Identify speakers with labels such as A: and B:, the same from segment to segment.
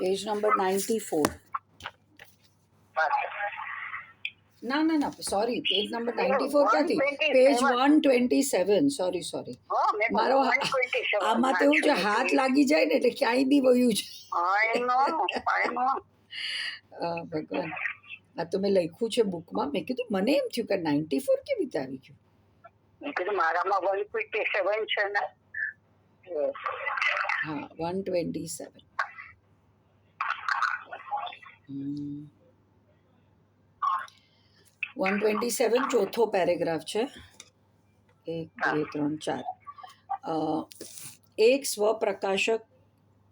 A: Page number 94. ના ના ના, સોરી, પેજ નંબર 94 ક્યાંથી? પેજ 127. સોરી મારો આમાં તો એવું છે, હાથ લાગી જાય ને એટલે ક્યાંય બી વયું છે. ભગવાન, આ તો મેં લખ્યું છે બુકમાં. મેં કીધું, મને એમ થયું કે 94 કેવી રીતે આવી ગયું.
B: મારામાં 127 છે ને.
A: હા, 127. 127 ચોથો પેરેગ્રાફ છે. 1 2 3 4. એક સ્વપ્રકાશક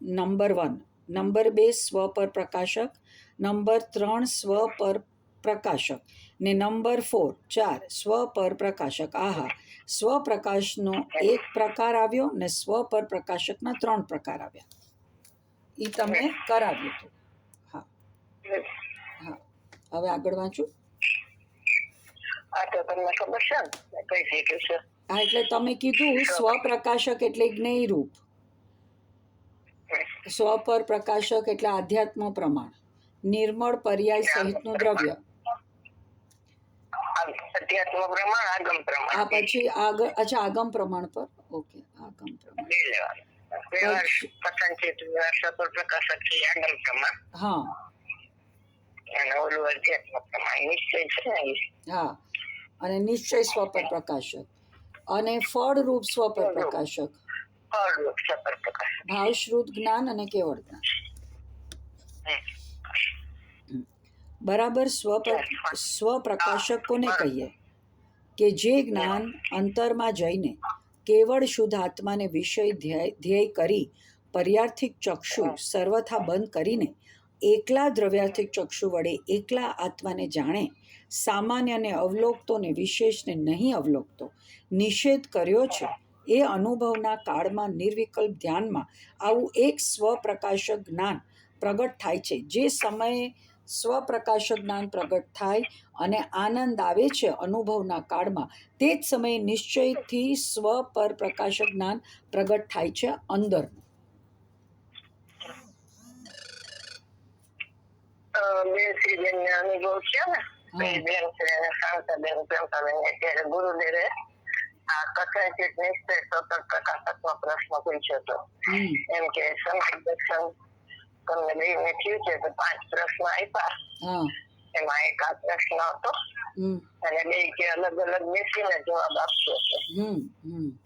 A: નંબર 1, નંબર 2 સ્વ પર પ્રકાશક, નંબર 3 સ્વ પર પ્રકાશક ને નંબર 4 સ્વ પર પ્રકાશક. આહા, સ્વપ્રકાશનો એક પ્રકાર આવ્યો ને સ્વ પર પ્રકાશકના 3 પ્રકાર આવ્યા. એ તમે કરાવ્યું હતું. હા હા, હવે આગળ વાંચું.
B: આ તો તમને ખબર છે ને કઈ શીખ્યું છે.
A: હા, એટલે તમે કીધું સ્વપ્રકાશક એટલે જ્ઞેય રૂપ, સ્વ પર પ્રકાશક એટલે આધ્યાત્મ પ્રમાણ, નિર્મળ પર્યાય સહિતનું દ્રવ્ય.
B: અધ્યાત્મ પ્રમાણ, આગમ પ્રમાણ.
A: આ પછી આગળ, અચ્છા, આગમ પ્રમાણ પર. ઓકે, આગમ પ્રમાણ.
B: પ્રકાશક છે આગમ પ્રમાણ.
A: હા,
B: અને ઓલું અધ્યાત્મ પ્રમાણ નિશ્ચય છે ને.
A: હા, અને નિશ્ચય સ્વ પર પ્રકાશક અને ફળરૂપ સ્વ પર પ્રકાશક, ભાવશ્રુત જ્ઞાન અને કેવળ જ્ઞાન. બરાબર. સ્વપ્રકાશક કોને કહીએ? કે જે જ્ઞાન અંતરમાં જઈને કેવળ શુદ્ધ આત્માને વિષય ધ્યેય કરી પર્યાર્થિક ચક્ષુ સર્વથા બંધ કરીને એકલા દ્રવ્યાર્થિક ચક્ષુ વડે એકલા આત્માને જાણે, સામાન્યને અવલોકતો ને વિશેષને નહીં અવલોકતો નિષેધ કર્યો છે. એ અનુભવના કાળમાં નિર્વિકલ્પ ધ્યાનમાં આવું એક સ્વપ્રકાશક જ્ઞાન પ્રગટ થાય છે. જે સમયે સ્વપ્રકાશક જ્ઞાન પ્રગટ થાય અને આનંદ આવે છે અનુભવના કાળમાં, તે જ સમયે નિશ્ચયથી સ્વ પર પ્રકાશક જ્ઞાન પ્રગટ થાય છે અંદરનું.
B: અનુભવ છે ને, બેન છે શાંતાબેન પ્રેમતાબેન, ત્યારે ગુરુદેવે આ કથનચિત નિશ્ચય સ્વતંત્ર પ્રકાશકનો પ્રશ્ન પૂછ્યો હતો. એમ કે સંકેત દર્શન તમને બેને થયું છે તો 5 પ્રશ્ન આપ્યા. એમાં એક આ પ્રશ્ન હતો અને બે કે અલગ અલગ બેસીને જવાબ આપતો હતો.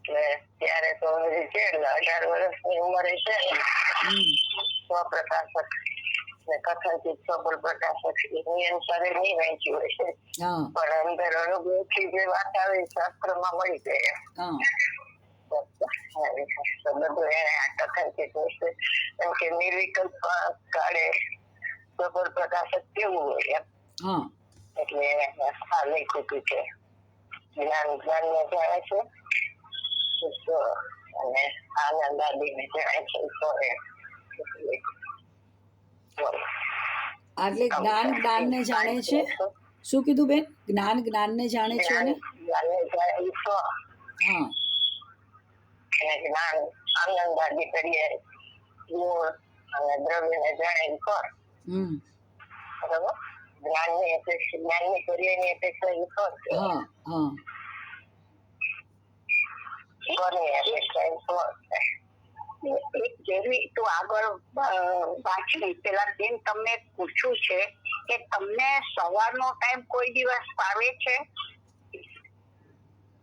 B: એટલે ત્યારે તો છે 18 વર્ષની ઉંમરે છે સ્વપ્રકાશક ને કથનચિત સ્વપર પ્રકાશક એની અનુસારે નહીં વાંચ્યું હોય છે, પણ અંદર અનુભવથી જે વાત આવે શાસ્ત્રમાં મળી જાય. બધું એને આ કથનચિત વિશે એમ કે નિર્વિકલ્પ કાળે સ્વપર પ્રકાશક કેવું હોય એમ. એટલે આ લખ્યું છે જ્ઞાન જ્ઞાનને જાણે છે અને આનંદ આદિને જાણે છે.
A: એટલે જ્ઞાન જ્ઞાનને જાણે છે. શું કીધું બેન? જ્ઞાન જ્ઞાનને જાણે છે અને
B: હા, જ્ઞાન આનંદ આદિ કરીએ ગુણ અને દ્રવ્યને જાણે પર. બરાબર. જ્ઞાનની અપેક્ષા, જ્ઞાનની કાર્યની અપેક્ષા એ પર છે. જેવી તું આગળ વાંચી પેલા બેન તમને પૂછ્યું છે કે તમને સવારનો ટાઈમ કોઈ દિવસ ફાવે છે?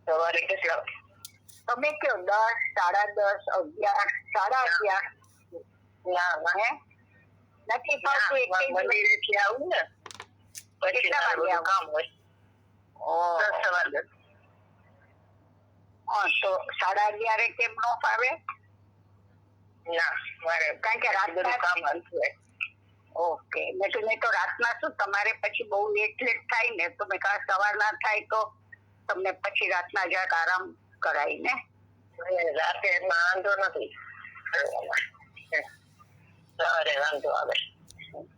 B: સવારે કેટલા તમે કયો? 10, 10:30, 11, 11:30? ના, નથી ફાવતું. મંદિરેથી આવું ને પછી કામ હોય. 10 તો 11:30 કેમ ન ફાવે? ના, મારે કારણ કે રાતનું કામ હતું. ઓકે. મેં તો રાતના શું તમારે પછી બહુ લેટ થાય ને, તો મેં કહ્યું સવારના થાય તો તમને પછી રાતના જરાક આરામ કરાય ને. રાતે વાંધો નથી, સવારે વાંધો આવે.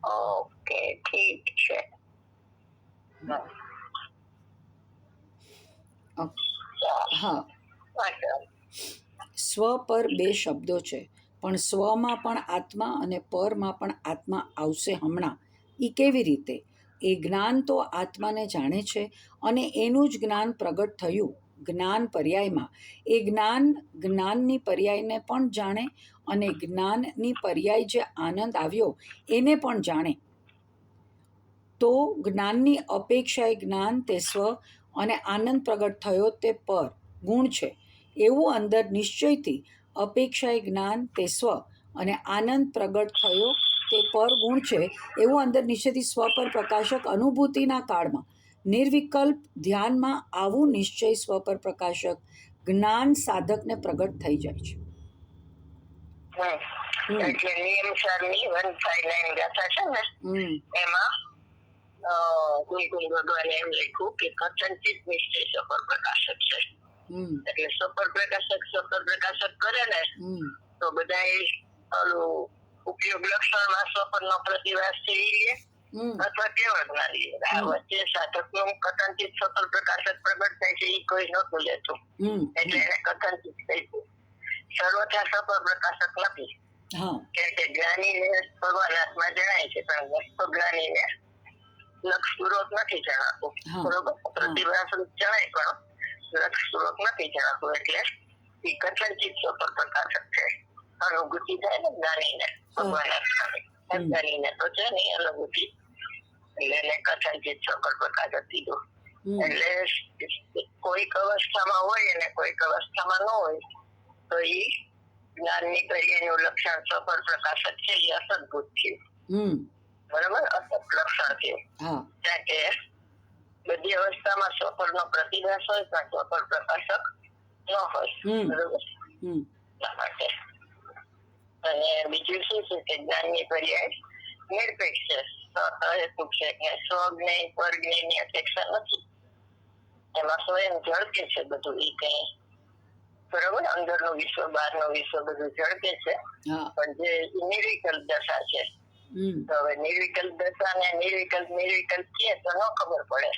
B: ઓકે, ઠીક છે.
A: હા, સ્વ પર બે શબ્દો છે, પણ સ્વમાં પણ આત્મા અને પરમાં પણ આત્મા આવશે હમણાં. એ કેવી રીતે? એ જ્ઞાન તો આત્માને જાણે છે અને એનું જ જ્ઞાન પ્રગટ થયું જ્ઞાન પર્યાયમાં. એ જ્ઞાનની પર્યાયને પણ જાણે અને જ્ઞાનની પર્યાય જે આનંદ આવ્યો એને પણ જાણે. તો જ્ઞાનની અપેક્ષાએ જ્ઞાન તે સ્વ અને આનંદ પ્રગટ થયો તે પર ગુણ છે એવું અંદર નિશ્ચયથી અપેક્ષાએ જ્ઞાન તે સ્વ અને આનંદ પ્રગટ થયો તે પર ગુણ છે એવું અંદર નિશ્ચયથી સ્વ પર પ્રકાશક અનુભૂતિના કાળમાં નિર્વિકલ્પ ધ્યાનમાં આવું નિશ્ચય સ્વ પર પ્રકાશક જ્ઞાન સાધકને પ્રગટ થઈ જાય છે.
B: એટલે નિયમસારની 159 ગાથા છે ને એમાં કુલકુલ ભગવાને એમ લખ્યું કે કથનચિત નિશ્ચય સફર પ્રકાશક છે. એટલે સફર પ્રકાશક કરે ને તો બધા ઉપયોગ લક્ષણમાં સફરનો પ્રતિવાસ છે એ લે અથવા કેવળ ના લે. આ વચ્ચે સાધકનું કથનચિત સફર પ્રકાશક પ્રગટ થાય છે એ કોઈ નહોતું લેતું એટલે એને કથનચિત કહ્યું. સર્વથા સફર પ્રકાશક નથી કેમ કે જ્ઞાનીને ભગવાન આત્મા જણાય છે પણ જ્ઞાનીને લક્ષપૂર્વક નથી જણાતું. બરોબર? પ્રતિભાસ જણાય પણ લક્ષપૂર્વક નથી જણાતું એટલે એ કથનચિત સફર પ્રકાશક છે. અનુભૂતિ થાય ને જ્ઞાનીને ભગવાન આત્માની જ્ઞાનીને તો છે ને અનુભૂતિ એટલે એને કથનચિત સફર પ્રકાશક કીધું. એટલે કોઈક અવસ્થામાં હોય અને કોઈક અવસ્થામાં ન હોય તો એ જ્ઞાનની ક્રિયાનું લક્ષણ સફર પ્રકાશક છે એ અસદભૂત થયું. બરાબર? અસત લક્ષણ થયું. કારણ કે બધી અવસ્થામાં સફરનો પ્રતિભાસ હોય પણ સફર પ્રકાશક ન હોય. બરોબર? માટે અને બીજું શું છે કે જ્ઞાનની પર્યાય નિરપેક્ષ છે, સહેતુક છે કે સ્વજ્ઞાન પરજ્ઞાનની અપેક્ષા નથી. એમાં સ્વયં ઝડપે છે બધું એ કઈ. બરોબર? અંદરનું વિશ્વ બહારનું વિશ્વ બધું ઝડપે છે પણ જે નિર્વિકલ્પ દશા છે તો હવે નિર્વિકલ્પ દશા ને નિર્વિકલ્પ છે તો ન ખબર પડે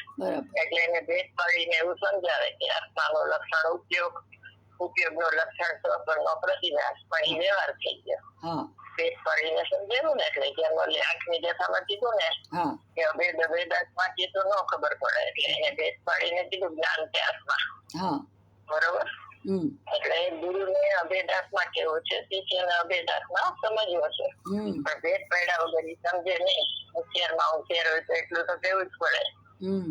B: એટલે એને ભેદ પાડીને એવું સમજાવે કે આત્માનો લક્ષણ ઉપયોગનો લક્ષણ સ્વપરનો પ્રતિભાસ પણ એ વ્યવહાર થઈ ગયો. ભેદ પાડીને સમજાવ્યું ને એટલે જેમ ઓલી 8મી દશામાં કીધું ને કે અભેદાત્માથી તો ન ખબર પડે એટલે એને ભેદ પાડીને કીધું જ્ઞાન તે આત્મા. બરોબર? એટલે ગુરુને અભેદાત્મા કેવો છે શિષ્યને અભેદાત્મા સમજવો છે પણ ભેદ પડ્યા વગર સમજે નહીં. હોશિયારમાં હોશિયાર હોય તો એટલું તો કેવું જ પડે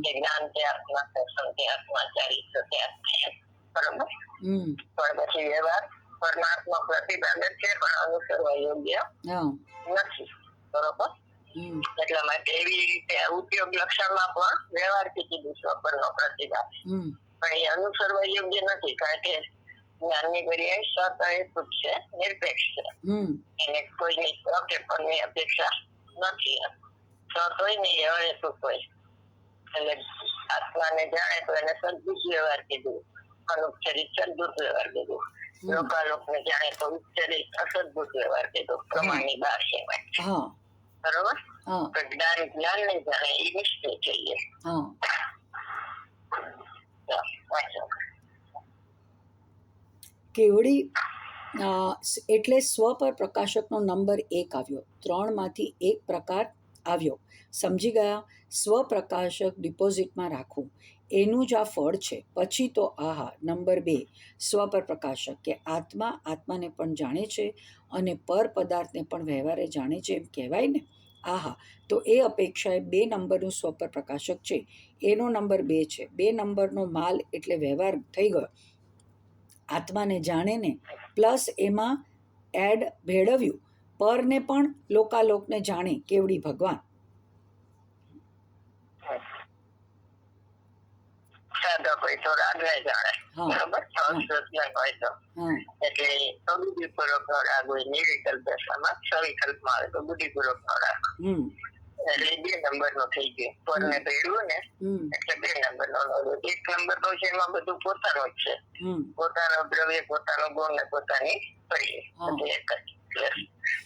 B: કે જ્ઞાન તે આત્મા, દર્શન તે આત્મા, ચારિત્ર તે આત્મા. બરોબર? પણ પછી વ્યવહાર પરમાત્મા પ્રતિપાદક છે પણ અનુસરવા યોગ્ય નથી. બરોબર? એટલા માટે એવી રીતે ઉપયોગ લક્ષણમાં પણ વ્યવહારથી કીધું સ્વપરનો પ્રતિભાસ પણ એ અનુસરવા યોગ્ય નથી કારણ કે જ્ઞાનની પર્યાય સહેતુક છે, નિરપેક્ષ છે. એને કોઈની સ્વ કે પરની અપેક્ષા નથી. કોઈ નહીં અહેતુક હોય એટલે આત્માને જાણે તો એને સદબુદ્ધ વ્યવહાર કીધું, અનુપચરિત સદબુદ્ધ વ્યવહાર કીધું, લોકાલોકને જાણે તો ઉપચરિત અસદબુદ્ધ વ્યવહાર કીધું. પ્રમાણની બહાર છે. બરોબર? તો જ્ઞાન ને જાણે એ નિશ્ચય જોઈએ.
A: કેવડી એટલે સ્વ પર પ્રકાશકનો નંબર 1 આવ્યો. 3માંથી 1 પ્રકાર આવ્યો. સમજી ગયા? સ્વ પ્રકાશક ડિપોઝિટમાં રાખવું એનું જ આ ફળ છે. પછી તો આહા નંબર 2 સ્વ પર પ્રકાશક કે આત્માને પણ જાણે છે અને પર પદાર્થને પણ વ્યવહારે જાણે છે એમ કહેવાય ને. આહા તો એ અપેક્ષાએ 2 નંબરનું સ્વ પર પ્રકાશક છે. એનો નંબર 2 છે. 2 નંબરનો માલ એટલે વ્યવહાર થઈ ગયો. આત્માને જાણે ને પ્લસ એમાં એડ ભેળવ્યું પરને પણ લોકાલોકને જાણે કેવડી ભગવાન.
B: સાધક હોય તો રાગને જાણે. બરોબર? હોય તો એટલે બુદ્ધિપૂર્વક નો રાગ હોય નિર્વિકલ્પ દશામાં, સવિકલ્પમાં આવે તો બુદ્ધિપૂર્વક નો રાગ. એટલે 2 નંબરનો થઈ ગયો. પરને ભેળવું ને એટલે 2 નંબરનો. 1 નંબર તો છે એમાં બધું પોતાનું જ છે. પોતાનો દ્રવ્ય, પોતાનો ગુણ ને પોતાની પર્યાય એક જ.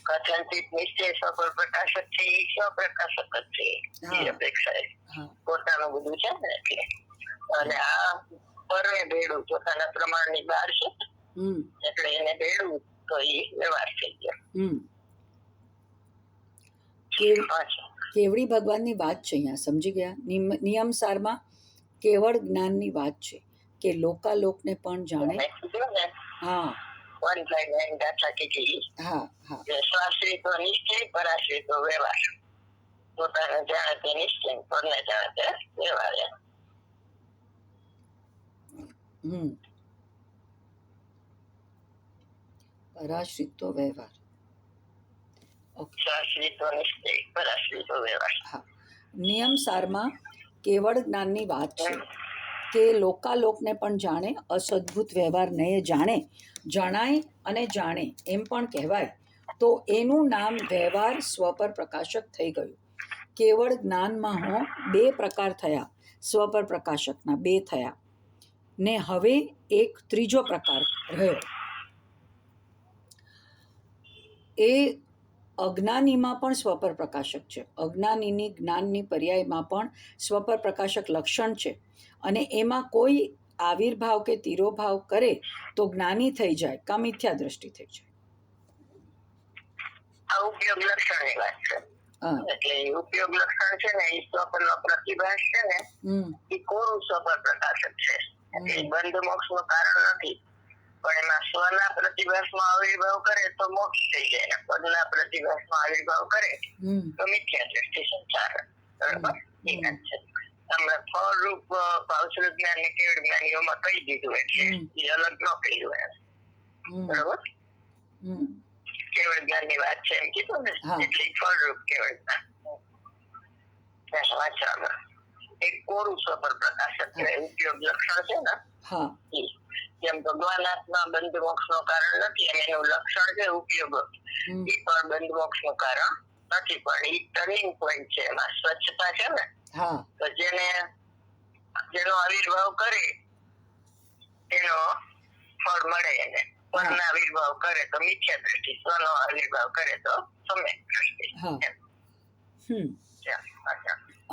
B: કથનચિત નિશ્ચય સફળ પ્રકાશક છે એ સ્વપ્રકાશક જ છે. એ અપેક્ષા પોતાનું બધું છે ને એટલે. અને આ પરને ભેળું પોતાના પ્રમાણની બહાર છે એટલે એને ભેળવું તો એ વ્યવહાર થઈ ગયો.
A: કેવડી ભગવાનની વાત છે અહીંયા, સમજી ગયા? નિયમ સારમાં કેવળ જ્ઞાનની વાત છે કે લોકાલોકને પણ જાણે. હા હા હા.
B: સ્વાશ્રિત નિશ્ચય, પરાશ્રિત વ્યવહાર. પોતાને જાણે તે નિશ્ચય, પરને જાણે તે વ્યવહાર.
A: પરાશ્રિત વ્યવહાર. નિયમ સારમાં કેવળ જ્ઞાનની વાત છે કે લોકાલોકને પણ જાણે, અસદ્ભુત વ્યવહારને જાણે, જણાય અને જાણે એમ પણ કહેવાય, તો એનું નામ વ્યવહાર સ્વ પર પ્રકાશક થઈ ગયું. કેવળ જ્ઞાનમાં બે પ્રકાર થયા, સ્વ પર પ્રકાશકના બે થયા ને હવે એક ત્રીજો પ્રકાર રહ્યો. એ અજ્ઞાનીમાં પણ સ્વપર પ્રકાશક છે. અજ્ઞાનીની જ્ઞાનની પર્યાયમાં પણ સ્વપર પ્રકાશક લક્ષણ છે, અને એમાં કોઈ આવિર્ભાવ કે તિરોભાવ કરે તો જ્ઞાની થઈ જાય કા મિથ્યા દ્રષ્ટિ થઈ જાય.
B: આ ઉપયોગ લક્ષણની વાત છે. એટલે ઉપયોગ લક્ષણ છે ને, એ સ્વપરનો પ્રતિભાસ છે ને, એ કોરું સ્વપર પ્રકાશક છે. એટલે બંધ મોક્ષનું કારણ નથી, પણ એમાં સ્વના પ્રતિભાસમાં આવિર્ભાવ કરે તો મોક્ષ થઈ જાય, પદના પ્રતિભાસમાં આવિર્ભાવ કરે તો મિથ્યા દ્રષ્ટિ સંસાર. બરાબર? એ વાત છે. તમને ફળરૂપ ભાવસ્વરૂપ જ્ઞાન ને કેવળ જ્ઞાનીઓમાં કહી દીધું, એટલે એ અલગ ન કહ્યું એમ. બરાબર? કેવળ જ્ઞાનની વાત છે એમ કીધું ને, એટલે ફળરૂપ કેવળ જ્ઞાન. વાંચવામાં એક કોરું સ્વપર પ્રકાશક કહેવાય. ઉપયોગ લક્ષણ છે ને, જેમ ભગવાન આત્મા બંધ મોક્ષ નું કારણ નથી અને એનું લક્ષણ છે ઉપયોગ, એ પણ બંધ મોક્ષ નું કારણ નથી, પણ એ ટર્નિંગ પોઈન્ટ છે. એમાં સ્વચ્છતા છે ને, તો જેનો આવિર્ભાવ કરે એનો ફળ મળે એને. પરનો આવિર્ભાવ કરે તો મિથ્યા દ્રષ્ટિ, સ્વનો આવિર્ભાવ કરે તો સમ્યક દ્રષ્ટિ.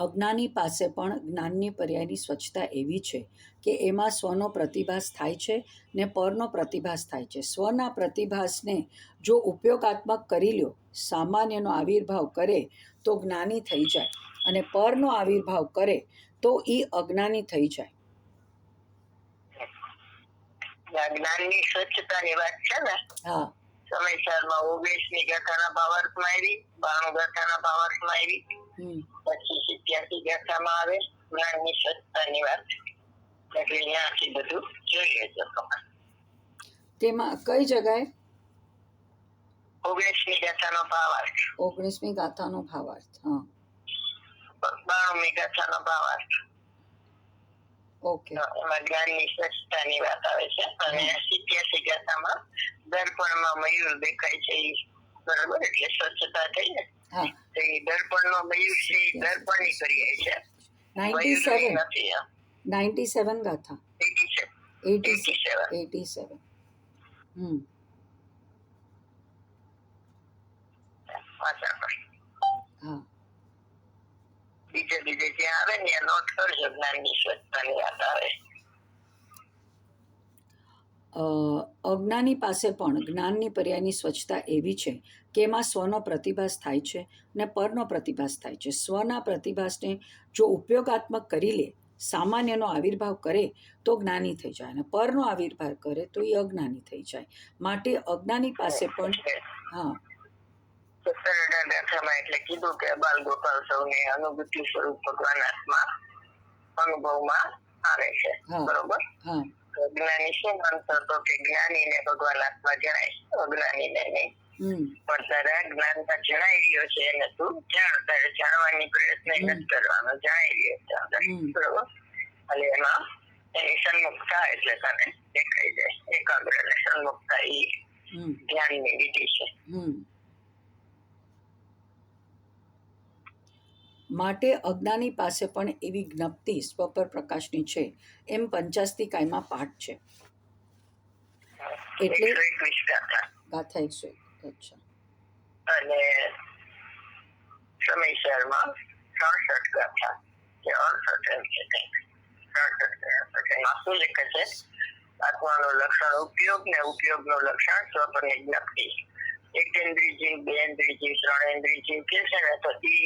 A: અજ્ઞાની પાસે પણ જ્ઞાનની પર્યાયની સ્વચ્છતા એવી છે કે એમાં સ્વનો પ્રતિભાસ થાય છે ને પરનો પ્રતિભાસ થાય છે. સ્વના પ્રતિભાસને જો ઉપયોગાત્મક કરી લ્યો, સામાન્યનો આવિર્ભાવ કરે તો જ્ઞાની થઈ જાય, અને પરનો આવિર્ભાવ કરે તો એ અજ્ઞાની થઈ જાય.
B: જ્ઞાનની સ્વચ્છતાની વાત છે ને, સમયસરમાં 19મી ગાથાના ભાવાર્થમાં આવી, 92 ગાથાના ભાવાર્થમાં આવી, પછી 87 ગાથામાં આવે જ્ઞાનની સ્વચ્છતાની વાત. એટલે ત્યાંથી બધું જોઈએ છે.
A: તેમાં કઈ જગ્યાએ
B: 19મી ગાથાનો ભાવાર્થ,
A: 19મી ગાથાનો ભાવાર્થ,
B: 92મી ગાથાનો ભાવાર્થ.
A: ઓકે.
B: એમાં જ્ઞાનની સ્વચ્છતાની વાત આવે છે, અને 87 ગાથામાં દર્પણમાં મયુર દેખાય છે. બરાબર? એટલે સ્વચ્છતા થઈ ને, તો એ દર્પણનો મયુર છે, દર્પણની પર્યાય છે.
A: 97 ગાથા, 87.
B: બીજે જ્યાં આવે ને નોટ કરજો, જ્ઞાનની સ્વચ્છતાની વાત આવે.
A: અજ્ઞાની પાસે પણ જ્ઞાનની પર્યાયની સ્વચ્છતા એવી છે કે એમાં સ્વનો પ્રતિભાસ થાય છે ને પરનો પ્રતિભાસ થાય છે. સ્વના પ્રતિભાસને જો ઉપયોગાત્મક કરી લે, સામાન્યનો આવિર્ભાવ કરે તો જ્ઞાની થઈ જાય, અને પરનો આવિર્ભાવ કરે તો એ અજ્ઞાની થઈ જાય. માટે અજ્ઞાની પાસે પણ
B: એટલે કીધું કે બાલ ગોપાલ સૌને અનુભૂતિ સ્વરૂપ ભગવાન આત્મા અનુભવમાં આવે છે. બરોબર? અજ્ઞાની શું માનતો હતો કે જ્ઞાનીને ભગવાન આત્મા જણાય, અજ્ઞાનીને નહીં. પણ તારે જ્ઞાનમાં જણાઈ રહ્યો છે એને તું જાણ, તારે જાણવાની પ્રયત્ન નથી કરવાનો, જાણી રહ્યો છે. બરોબર? અને એમાં એની સન્મુખતા એટલે તને દેખાઈ જાય. એકાગ્ર અને સન્મુખતા એ ધ્યાનની વિધિ છે.
A: માટે અજ્ઞાની પાસે પણ એવી જ્ઞપ્તિ સ્વપર પ્રકાશની છે એમ પંચાસ્તિકાયમાં પાઠ છે. એટલે ગાથા 101. અચ્છા.
B: અને સમયસરમાં 66 ગાથા કે 68 એમ છે કંઈક. 66 શું લખે છે? આત્માનું લક્ષણ ઉપયોગ ને ઉપયોગનું લક્ષણ સ્વપરની જ્ઞપ્તિ. એકેન્દ્રિય જીવ, બેન્દ્રિય જીવ, ત્રણેન્દ્રિય જીવ કે છે ને, તો એ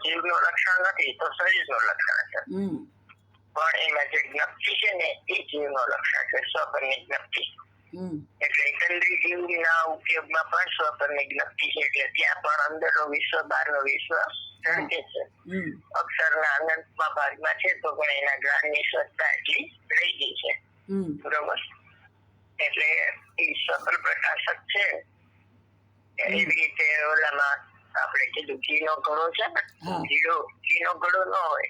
B: જીવનું લક્ષણ નથી, તો શરીરનું લક્ષણ છે. પણ એમાં જે જ્ઞપ્તિ છે ને એ જીવનું લક્ષણ છે, સ્વપરની જ્ઞપ્તિ. એટલે એકેન્દ્રિય જીવના ઉપયોગમાં પણ સ્વપરની જ્ઞપ્તિ છે, એટલે ત્યાં પણ અંદરનો વિશ્વ બહારનો વિશ્વ ઝળકે છે. અક્ષરના અનંતમાં ભાગમાં છે તો પણ એના જ્ઞાનની સ્વચ્છતા એટલી રહી ગઈ છે. બરોબર. એટલે એ સફળ પ્રકાશક છે. એવી રીતે ઓલામાં આપણે કીધું ઘીનો ઘડો છે ને, ઘીનો ઘડો ન હોય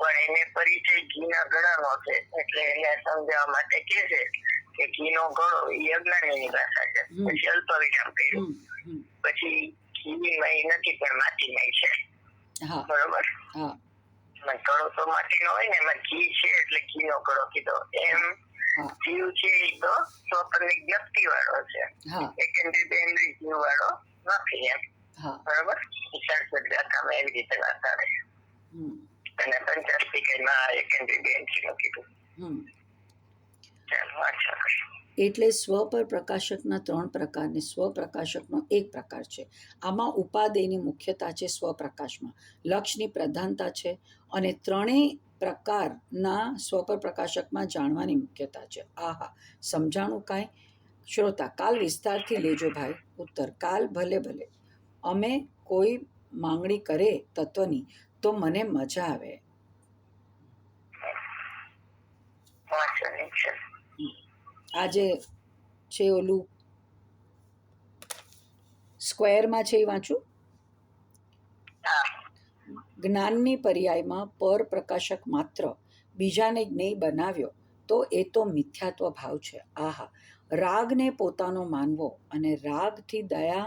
B: પણ એને પરિચય ઘીના ઘડાનો છે, એટલે એને સમજાવવા માટે કે છે કે ઘીનો ઘડો એ અજ્ઞાનીની ભાષા છે. પછી અલ્પ વિરામ કર્યું, પછી ઘીમય નથી પણ માટીમય છે. બરોબર. ઘડો તો માટીનો હોય ને, એમાં ઘી છે એટલે ઘીનો ઘડો કીધો. એમ જીવ છે એ તો સ્વપરની જ્ઞપ્તિ વાળો છે, એકેન્દ્રિય બેન્દ્રિય જીવ વાળો નથી એમ. બરોબર. ગાથામાં એવી રીતે વાત આવે છે. અને પંચાસ્તિકમાં એકેન્દ્રિય બેન્દ્રિય કીધું. ચાલો વાંચો.
A: એટલે સ્વ પર પ્રકાશકના 3 પ્રકાર ને સ્વપ્રકાશકનો 1 પ્રકાર છે. આમાં ઉપાદેયની મુખ્યતા છે, સ્વપ્રકાશમાં લક્ષની પ્રધાનતા છે, અને 3 પ્રકારના સ્વપર પ્રકાશકમાં જાણવાની મુખ્યતા છે. આહા, સમજાણું કાંઈ? શ્રોતા: કાલ વિસ્તારથી લેજો ભાઈ. ઉત્તર: કાલ ભલે ભલે. અમે કોઈ માંગણી કરે તત્વની તો મને મજા આવે. આજે છે ઓલું સ્ક્વેરમાં છે એ વાંચું. જ્ઞાનની પર્યાયમાં પર પ્રકાશક માત્ર બીજાને જ્ઞેય બનાવ્યો તો એ તો મિથ્યાત્વ ભાવ છે. આહા, રાગને પોતાનો માનવો અને રાગથી દયા,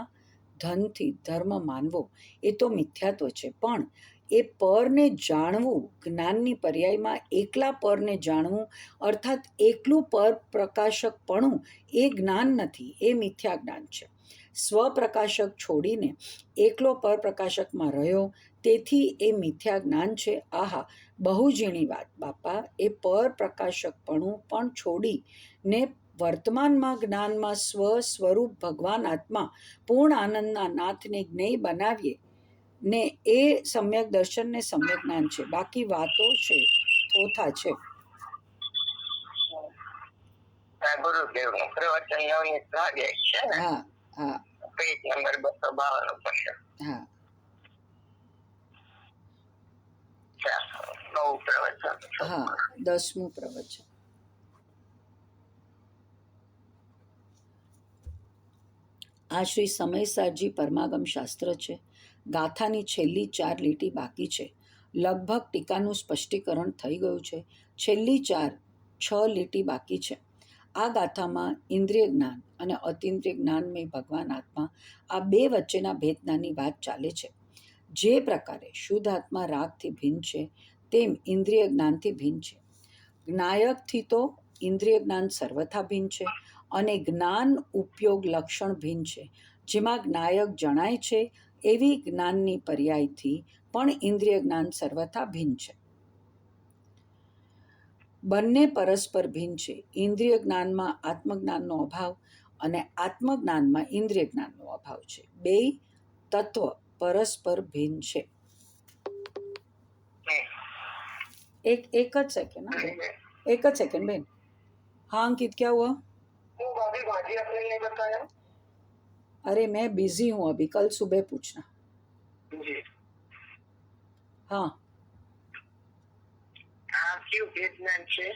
A: ધનથી ધર્મ માનવો એ તો મિથ્યાત્વ છે. પણ એ પરને જાણવું, જ્ઞાનની પર્યાયમાં એકલા પરને જાણવું અર્થાત એકલું પર પ્રકાશકપણું એ જ્ઞાન નથી, એ મિથ્યા જ્ઞાન છે. સ્વપ્રકાશક છોડીને એકલો પર પ્રકાશકમાં રહ્યો, તેથી એ મિથ્યા જ્ઞાન છે. આહા, બહુ ઝીણી વાત બાપા. એ પર પ્રકાશકપણું પણ છોડીને વર્તમાનમાં જ્ઞાનમાં સ્વરૂપ ભગવાન આત્મા પૂર્ણ આનંદના નાથને જ્ઞેય બનાવીએ ને એ સમ્યક દર્શન ને સમ્યક જ્ઞાન છે. બાકી વાતો છે, થોથા છે.
B: ગુરુદેવનું પ્રવચન 9 ભાગે છે ને.
A: હા,
B: પેજ નંબર 252 પર છે.
A: હા.
B: નવું પ્રવચન.
A: હા, 10મું પ્રવચન. આ શ્રી સમયસારજી પરમાગમ શાસ્ત્ર છે. ગાથાની છેલ્લી 4 લીટી બાકી છે. લગભગ ટીકાનું સ્પષ્ટીકરણ થઈ ગયું છે. છેલ્લી 6 લીટી બાકી છે. આ ગાથામાં ઇન્દ્રિય જ્ઞાન અને અતિન્દ્રિય જ્ઞાનમય ભગવાન આત્મા આ 2 વચ્ચેના ભેદની વાત ચાલે છે. જે પ્રકારે શુદ્ધ આત્મા રાગથી ભિન્ન છે, તેમ ઇન્દ્રિય જ્ઞાનથી ભિન્ન છે. જ્ઞાયકથી તો ઇન્દ્રિય જ્ઞાન સર્વથા ભિન્ન છે, અને જ્ઞાન ઉપયોગ લક્ષણ ભિન્ન છે. જેમાં જ્ઞાયક જણાય છે એવી જ્ઞાનની પર્યાયથી પણ ઇન્દ્રિય જ્ઞાન સર્વથા ભિન્ન છે. બંને પરસ્પર ભિન્ન છે. ઇન્દ્રિય જ્ઞાનમાં આત્મજ્ઞાનનો અભાવ અને આત્મજ્ઞાનમાં ઇન્દ્રિય જ્ઞાનનો અભાવ છે. 2 તત્વ પરસ્પર ભિન્ન છે. एक જ सेकंड ना, एक જ सेकंड बहन. हाँ अंकित, क्या हुआ?
B: भाजी आपने नहीं बताया.
A: अरे मैं बिजी हूँ अभी, कल सुबह पूछना.
B: जी.
A: हाँ.
B: क्यों भेजना है?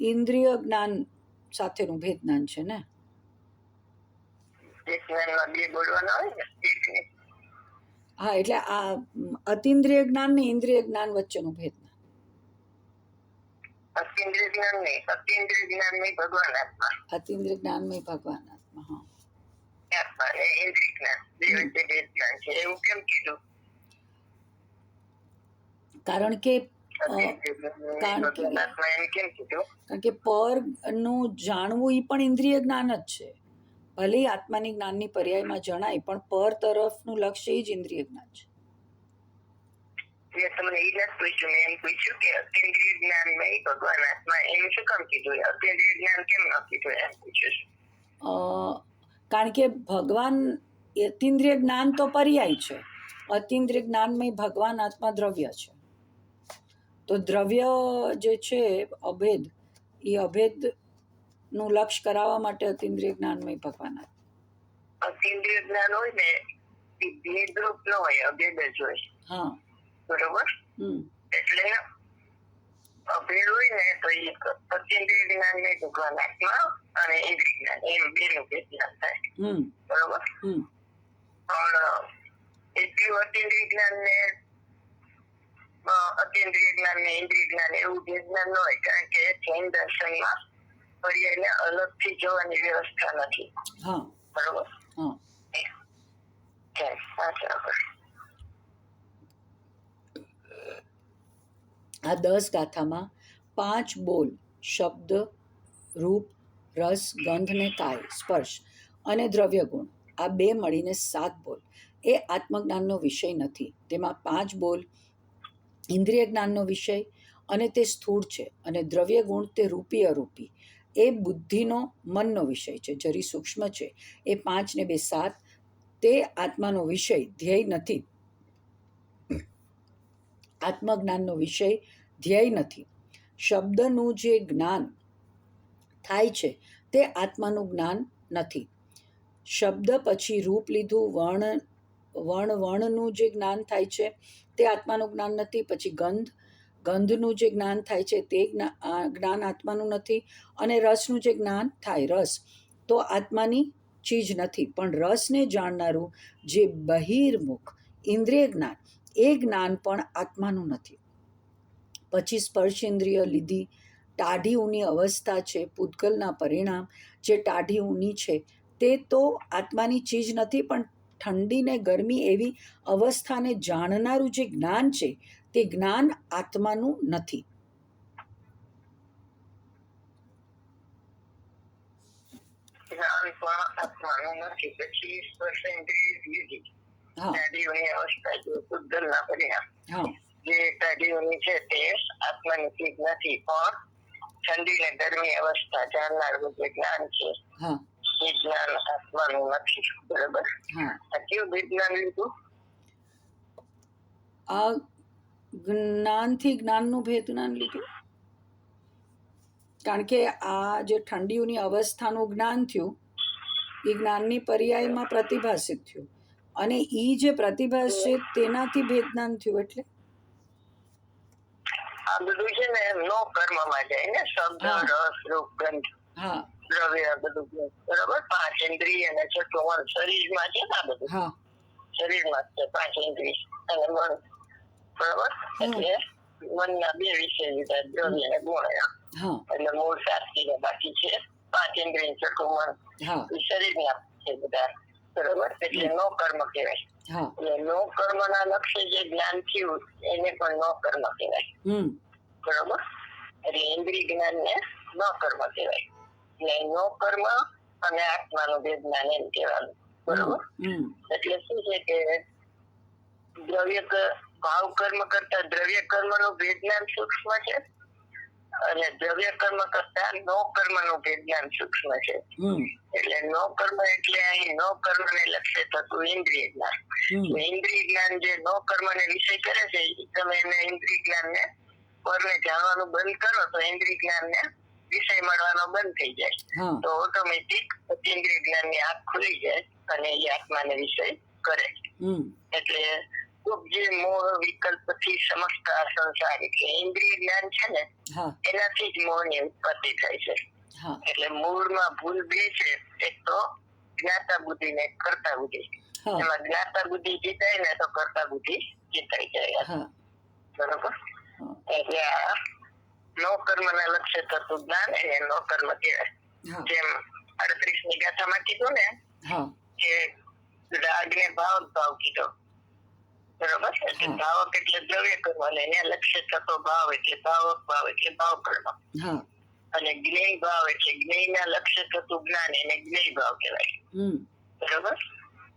A: ઇન્દ્રિય જ્ઞાન સાથેનું ભેદ જ્ઞાન છે ને. હા, એટલે આ અતિન્દ્રિય જ્ઞાન ને ઇન્દ્રિય જ્ઞાન વચ્ચેનું ભેદ.
B: અતિન્દ્રિય જ્ઞાન નહીં, અતિન્દ્રિય જ્ઞાન નહીં ભગવાન આત્મા.
A: અતિન્દ્રિય જ્ઞાનમય ભગવાન આત્મા. હા,
B: આત્મા ને ઇન્દ્રિય જ્ઞાન બે વચ્ચે ભેદ જ્ઞાન છે. એવું કેમ કીધું?
A: કારણ કે પર નું જાણવું એ પણ ઇન્દ્રિય જ્ઞાન જ છે. ભલે આત્માની જ્ઞાનની પર્યાયમાં જણાય, પણ પર તરફનું લક્ષ્ય એ જ ઇન્દ્રિય જ્ઞાન છે.
B: મેં તમને એ નથી પૂછ્યું, મેં એમ પૂછ્યું કે અતિન્દ્રિય જ્ઞાન નહીં ભગવાન આત્મા, એમ શું કામ કીધું? અતિન્દ્રિય જ્ઞાન કેમ ન કીધું એમ પૂછ્યું છું.
A: કારણ કે ભગવાન અતિન્દ્રિય જ્ઞાન તો પર્યાય છે. અતિન્દ્રિય જ્ઞાનમય ભગવાન આત્મા દ્રવ્ય છે. તો દ્રવ્ય જે છે અભેદ, એ અભેદનું લક્ષ્ય કરાવવા માટે અતિન્દ્રિય જ્ઞાનમય ભગવાન આત્મા.
B: અતિન્દ્રિય જ્ઞાન હોય ને એ ભેદરૂપ ન હોય, અભેદ જ હોય.
A: હા,
B: બરોબર. એટલે અભેદ હોય ને તો એ અતિન્દ્રિય જ્ઞાન ને ભગવાન આત્મા અને ઇન્દ્રિય જ્ઞાન એમ બેનું જ્ઞાન થાય. બરોબર. પણ એટલું અતિન્દ્રિય જ્ઞાન ને અતિન્દ્રિય જ્ઞાન ને ઇન્દ્રિય જ્ઞાન એવું બે જ્ઞાન ન હોય, કારણ કે જૈન દર્શનમાં પર્યાયને અલગથી જોવાની વ્યવસ્થા નથી. બરોબર.
A: આ 10 ગાથામાં 5 બોલ શબ્દ, રૂપ, રસ, ગંધ ને કાય, સ્પર્શ અને દ્રવ્ય ગુણ, આ 2 મળીને 7 બોલ એ આત્મજ્ઞાનનો વિષય નથી. તેમાં 5 બોલ ઇન્દ્રિય જ્ઞાનનો વિષય અને તે સ્થૂળ છે, અને દ્રવ્ય ગુણ તે રૂપી અરૂપી એ બુદ્ધિનો મનનો વિષય છે, જરી સૂક્ષ્મ છે. એ 5 ને 2 7 તે આત્માનો વિષય ધ્યેય નથી. આત્મજ્ઞાનનો વિષય ધ્યેય નથી. શબ્દનું જે જ્ઞાન થાય છે તે આત્માનું જ્ઞાન નથી. શબ્દ પછી રૂપ લીધું, વર્ણનું જે જ્ઞાન થાય છે તે આત્માનું જ્ઞાન નથી. પછી ગંધનું જે જ્ઞાન થાય છે તે જ્ઞાન આત્માનું નથી. અને રસનું જે જ્ઞાન થાય, રસ તો આત્માની ચીજ નથી, પણ રસને જાણનારું જે બહિર્મુખ ઇન્દ્રિય જ્ઞાન, એ જ્ઞાન પણ આત્માનું નથી. પછી સ્પર્શેન્દ્રિય લીધી ટાઢી ઊની અવસ્થા છે, પૂતગલના પરિણામ જે ટાઢી ઊની છે તે તો આત્માની ચીજ નથી, પણ ઠંડી ને ગરમી એવી અવસ્થાને જાણનારું જે જ્ઞાન છે તે જ્ઞાન આત્માનું નથી.
B: જ્ઞાન પણ આત્માનું નથી. પછી સ્પર્શેન્દ્રિય લીધી ટાઢીઓની અવસ્થા છે, પૂતગલના પરિણામ જે ટાઢીઓની છે તે આત્માની ચીજ નથી, પણ ઠંડી ને ગરમી અવસ્થા જાણનારું જે જ્ઞાન છે એ જ્ઞાન આત્માનું નથી. બરોબર. આ કેવું વિજ્ઞાન લીધું?
A: આ જ્ઞાનથી જ્ઞાનનું ભેદ જ્ઞાન લીધું. કારણ કે આ જે ઠંડીઓની અવસ્થાનું જ્ઞાન થયું એ જ્ઞાનની પર્યાયમાં પ્રતિભાષિત થયું, અને એ જે પ્રતિભાષિત તેનાથી ભેદ જ્ઞાન થયું. એટલે
B: આ બધું છે ને નો કર્મમાં જાય ને, શબ્દ, રસ, રૂપ, ગંધ, દ્રવ્ય, બધું. બરોબર. 5 ઇન્દ્રિય અને 6 મન શરીરમાં છે ને. આ બધું શરીરમાં છે, 5 ઇન્દ્રિય અને મન. બરોબર. એટલે મનના 2 વિષય લીધા, દ્રવ્ય અને ગુણ. એટલે મૂળ 7 બાકી છે 5 ઇન્દ્રિય 6 મન એ શરીરના છે બધા. બરોબર. એટલે નો કર્મ કહેવાય. એટલે નો કર્મ ના લક્ષ્ય જે જ્ઞાન થયું એને પણ નો કર્મ કહેવાય. બરોબર. એટલે ઇન્દ્રિય જ્ઞાન ને નો કર્મ કહેવાય. એટલે નો કર્મ અને આત્માનું બે જ્ઞાન એમ કહેવાનું. બરોબર. એટલે શું છે કે દ્રવ્ય ભાવ કર્મ કરતા દ્રવ્ય કર્મ નું ભેદ જ્ઞાન સૂક્ષ્મ છે, અને દ્રવ્ય કર્મ કરતા નો કર્મ નું ભેદ જ્ઞાન સૂક્ષ્મ છે. એટલે નો કર્મ એટલે અહીં નો કર્મ ને લક્ષ્ય થતું ઇન્દ્રિય જ્ઞાન. ઇન્દ્રિય જ્ઞાન જે નો કર્મ ને વિષય કરે છે, તમે એને ઇન્દ્રિય જ્ઞાન ને પરને જાણવાનું બંધ કરો તો ઇન્દ્રિય જ્ઞાન ને વિષય મળવાનો બંધ થઈ જાય, તો ઓટોમેટિક ઇન્દ્રિય જ્ઞાન ની આંખ ખુલી જાય અને એ આત્માને વિષય કરે. એટલે જે મોહ વિકલ્પ થી સમજતા સંસાર એટલે ઇન્દ્રિય જ્ઞાન છે ને એનાથી જ મોહ ની ઉત્પત્તિ થાય છે. એટલે મૂળમાં ભૂલ 2 છે, એક તો જ્ઞાતા બુદ્ધિ ને કર્તા બુદ્ધિ. એમાં જ્ઞાતા બુદ્ધિ જીતાય ને તો કર્તા બુદ્ધિ જીતાઈ જાય. બરોબર. એટલે આ નો કર્મ ના લક્ષ્ય થતું જ્ઞાન એને નો કર્મ કહેવાય. જેમ 38ની ગાથામાં કીધું ને કે રાગ ને ભાવ કીધો. બરોબર. એટલે ભાવક એટલે દ્રવ્ય કર્મ, અને એને લક્ષ્ય થતો ભાવ એટલે ભાવ એટલે ભાવ કર્મ. અને જ્ઞેય ભાવ એટલે જ્ઞેય ના લક્ષ્ય થતું જ્ઞાન એને જ્ઞેય ભાવ કહેવાય. બરોબર.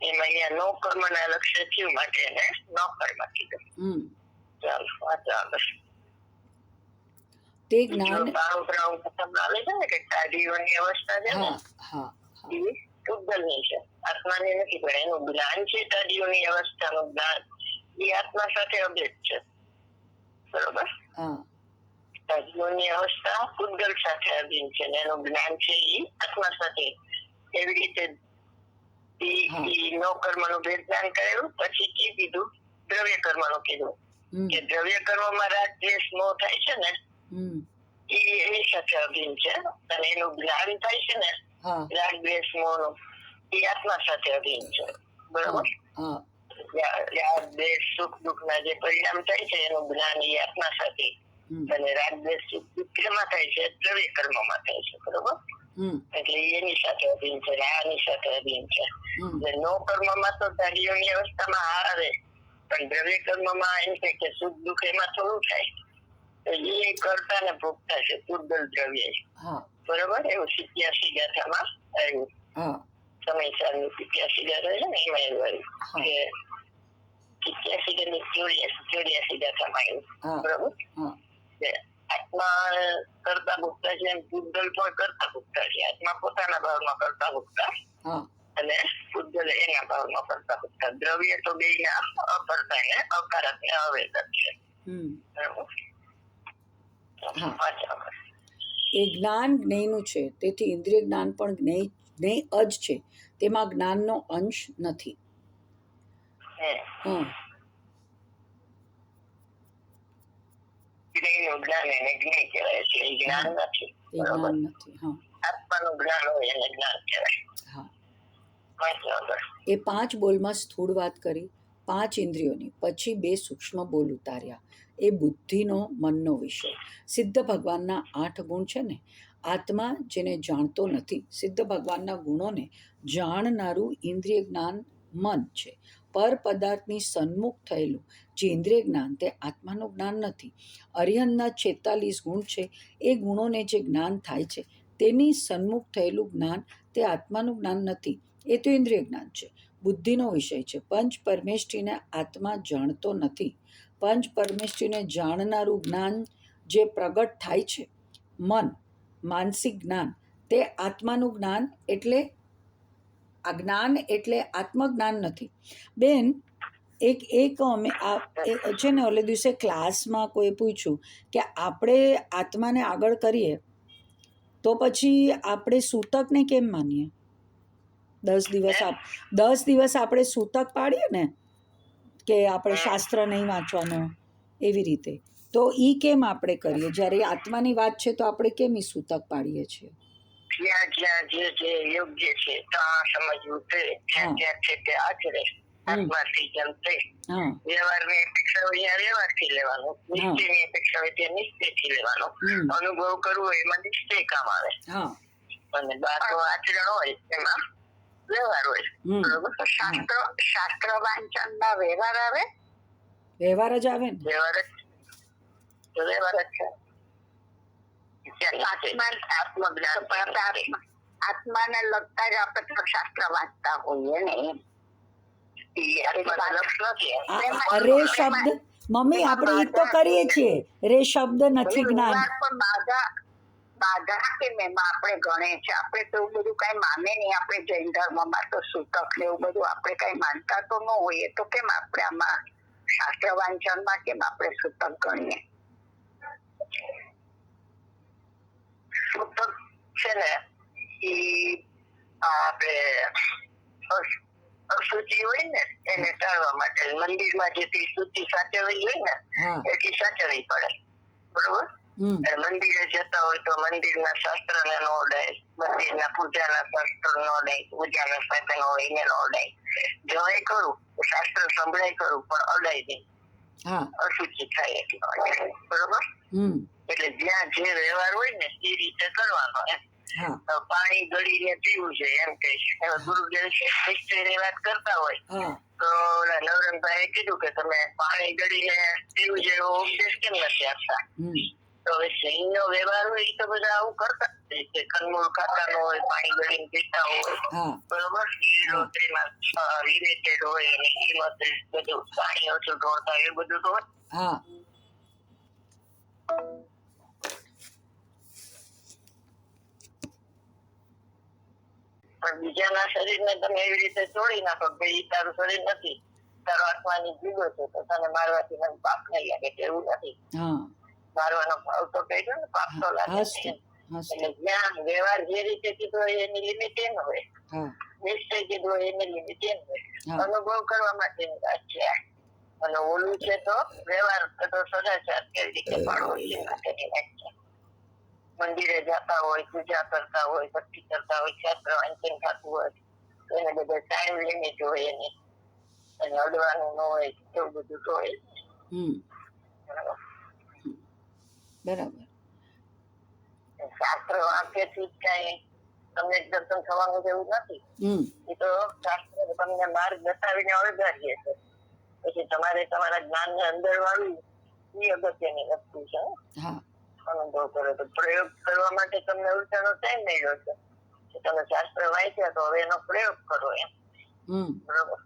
B: એમાં અહીંયા નો કર્મ ના લક્ષ્ય થયું માટે એને નો કર્મ કીધું. ચાલો.
A: તે જ્ઞાન
B: આવે છે ને કે કાઢીઓની અવસ્થા છે ને
A: હા હા હા
B: એ પૂતગલની છે, આત્માની નથી. પણ એનું જ્ઞાન છે કાઢીઓની અવસ્થાનું જ્ઞાન એ આત્મા સાથે અભેદ છે. બરોબર.
A: હા
B: કાઢીઓની અવસ્થા પૂતગલ સાથે અભિન્ન છે ને એનું જ્ઞાન છે એ આત્મા સાથે. એવી રીતે નો કર્મનું ભેદજ્ઞાન કરેલું, પછી કી કીધું દ્રવ્ય કર્મનું કીધું કે દ્રવ્ય કર્મમાં રાગ દ્વેષ મોહ થાય છે ને એ એની સાથે અભિન્ન છે, અને એનું જ્ઞાન થાય છે ને રાગ દ્વેષ મોહ નું એ આત્મા સાથે અભિન્ન છે. બરોબર. રાગ દ્વેષ સુખ દુઃખ ના જે પરિણામ થાય છે એનું જ્ઞાન એ આત્મા સાથે, અને રાગ દ્વેષ સુખ દુઃખ કેમાં થાય છે? દ્રવ્ય કર્મમાં થાય છે. બરોબર. એટલે એની સાથે અભિન્ન છે, આની સાથે અભિન્ન છે. નો કર્મમાં તો ધારીઓની અવસ્થામાં આવે, પણ દ્રવ્ય કર્મમાં એમ છે કે સુખ દુઃખ એમાં થોડું થાય. એ કરતા ને ભોગતા છે પૂતગલ દ્રવ્ય. બરોબર. એવું 87 ગાથામાં આવ્યું. સમયસર 87 ગાથા છે ને એમાં એવું આવ્યું કે 87 84 ગાથામાં આવ્યું. બરોબર. આત્મા કરતા ભોગતા છે, પૂતગલ પણ કરતા ભોગતા છે. આત્મા પોતાના ભાવમાં કરતા ભોગતા અને પૂતગલ એના ભાવમાં કરતા ભોગતા. દ્રવ્ય તો બે ના અકર્તા ને અકારક ને અવેદક છે.
A: એ જ્ઞાન જ્ઞેયનું છે, તેથી ઇન્દ્રિય જ્ઞાન પણ જ્ઞેય જ છે, તેમાં જ્ઞાનનો અંશ નથી.
B: જ્ઞાન એને જ્ઞેય કહેવાય છે, એ જ્ઞાન નથી. આત્માનું જ્ઞાન હોય એને જ્ઞાન કહેવાય.
A: એ 5 બોલમાં સ્થૂળ વાત કરી, 5 ઇન્દ્રિયોની, પછી 2 સૂક્ષ્મ બોલ ઉતાર્યા. એ બુદ્ધિનો મનનો વિષય. સિદ્ધ ભગવાનના 8 ગુણ છે ને, આત્મા જેને જાણતો નથી. સિદ્ધ ભગવાનના ગુણોને જાણનારું ઇન્દ્રિય જ્ઞાન મન છે. પર પદાર્થની સન્મુખ થયેલું જે ઇન્દ્રિય જ્ઞાન તે આત્માનું જ્ઞાન નથી. અરિહંતના 46 ગુણ છે, એ ગુણોને જે જ્ઞાન થાય છે તેની સન્મુખ થયેલું જ્ઞાન તે આત્માનું જ્ઞાન નથી, એ તો ઇન્દ્રિય જ્ઞાન છે, બુદ્ધિનો વિષય છે. પંચ પરમેષ્ઠીને આત્મા જાણતો નથી. પંચ પરમેષ્ઠીને જાણનારું જ્ઞાન જે પ્રગટ થાય છે, મન માનસિક જ્ઞાન, તે આત્માનું જ્ઞાન એટલે આ જ્ઞાન એટલે આત્મજ્ઞાન નથી. બેન, એક અમે છે ને ઓલે દિવસે ક્લાસમાં કોઈ પૂછ્યું કે આપણે આત્માને આગળ કરીએ તો પછી આપણે સૂતકને કેમ માનીએ? 10 દિવસ આપણે સૂતક પાડીએ ને કે આપણે શાસ્ત્ર નહીં વાંચવાનું, એવી રીતે તો ઈ કેમ આપણે કરીએ? જ્યારે આત્માની વાત છે તો આપણે કેમ ઈ સૂતક પાડીએ છીએ?
B: જ્યાં જે યોગ્ય છે ત્યાં સમજવું છે, જ્યાં છે તે આચરે. આત્માથી જમતે વ્યવહારની અપેક્ષા હોય ત્યાં વ્યવહારથી લેવાનો, નિશ્ચયની અપેક્ષા હોય ત્યાં નિશ્ચયથી લેવાનો. અનુભવ કરવો હોય એમાં નિશ્ચય કામ આવે, અને બહારનું આચરણ હોય એમાં વ્યવહાર હોય. બરોબર. શાસ્ત્ર વાંચન માં વ્યવહાર આવે?
A: વ્યવહાર જ આવે ને.
B: વ્યવહાર જ છે. આત્માને લગતા જ આપણે શાસ્ત્ર વાંચતા હોઈએ ને.
A: રે શબ્દ મમ્મી આપણે ઈ તો કરીએ છીએ, રે શબ્દ નથી જ્ઞાન.
B: બાધા કે એમાં આપણે ગણે છે. આપણે તો એવું બધું કઈ માને નહીં. આપણે જૈન ધર્મમાં તો સૂતક ને એવું બધું આપણે કઈ માનતા તો ન હોઈએ, તો કેમ આપણે આમાં શાસ્ત્ર વાંચન માં કેમ આપણે સૂતક ગણીએ? સૂતક છે ને એ આપણે અશુચિ હોય ને એને ટાળવા માટે મંદિરમાં જેટલી શુચિ સાચવવી હોય ને એટલી સાચવવી પડે. બરોબર. મંદિરે જતા હોય તો મંદિરના શાસ્ત્ર ને ન ઓડાય, મંદિરના પૂજાના શાસ્ત્ર ન ઓડાય, પૂજાના સાધનો હોય એને ન ઓડાય. જવાય કરું, શાસ્ત્ર સંભળાય કરું, પણ અડાય નહીં, અશુચિ થાય એટલે. બરોબર. એટલે જ્યાં જે વ્યવહાર હોય ને એ રીતે કરવાનો એમ. પાણી ગળીને પીવું છે એમ કે ગુરુદેવ નિશ્ચયની વાત કરતા હોય તો નવરંગભાઈ કીધું કે તમે પાણી ગળીને પીવું છે એવો ઉપદેશ કેમ નથી આપતા? તો હવે જૈનનો વ્યવહાર હોય એ તો બધા આવું કરતા કે કંદમૂળ ખાતા હોય, પાણી ગળીને પીતા હોય. બરોબર. રોટરીમાં રિલેટેડ હોય અને એમાં બધું પાણી ઓછું ઢોળતા એ બધું તો હોય.
A: હા
B: પણ બીજાના શરીરને તમે એવી રીતે તોડી નાખો કે ઈ તારું શરીર નથી, તારો આત્માની જીવો છે, તો તને મારવાથી મને પાપ નહીં લાગે, એવું નથી.
A: હા
B: મારવાનો ભાવ તો કહ્યું ને, પાપ તો લાગે નહીં. એટલે જ્ઞાન વ્યવહાર જે રીતે કીધો હોય એની લિમિટ એમ હોય, નિશ્ચય કીધો હોય એની લિમિટ એમ હોય. અનુભવ કરવા માટેની વાત છે આ. અને ઓલું છે તો વ્યવહાર તો સદાચાર કેવી રીતે પાડવો છે માટેની વાત છે. મંદિરે જતા હોય, પૂજા કરતા હોય, ભક્તિ કરતા હોય, શાસ્ત્ર વાંચન થતું હોય, એને બધે ટાઈમ લિમિટ હોય એની, અને અડવાનું ન હોય, એવું બધું તો હોય.
A: બરાબર.
B: શાસ્ત્ર વાક્યથી જ કઈ તમને દર્શન થવાનું જેવું નથી. એ તો શાસ્ત્ર તમને માર્ગ બતાવીને અવધારીએ છે. પછી તમારે તમારા જ્ઞાન ને અંદર વાળવું એ અગત્યની વસ્તુ છે. અનુભવ કરો તો પ્રયોગ કરવા માટે તમને ઉલટાનો ટાઈમ મળ્યો છે. તમે શાસ્ત્ર વાંચ્યા તો હવે એનો પ્રયોગ કરો એમ. બરોબર.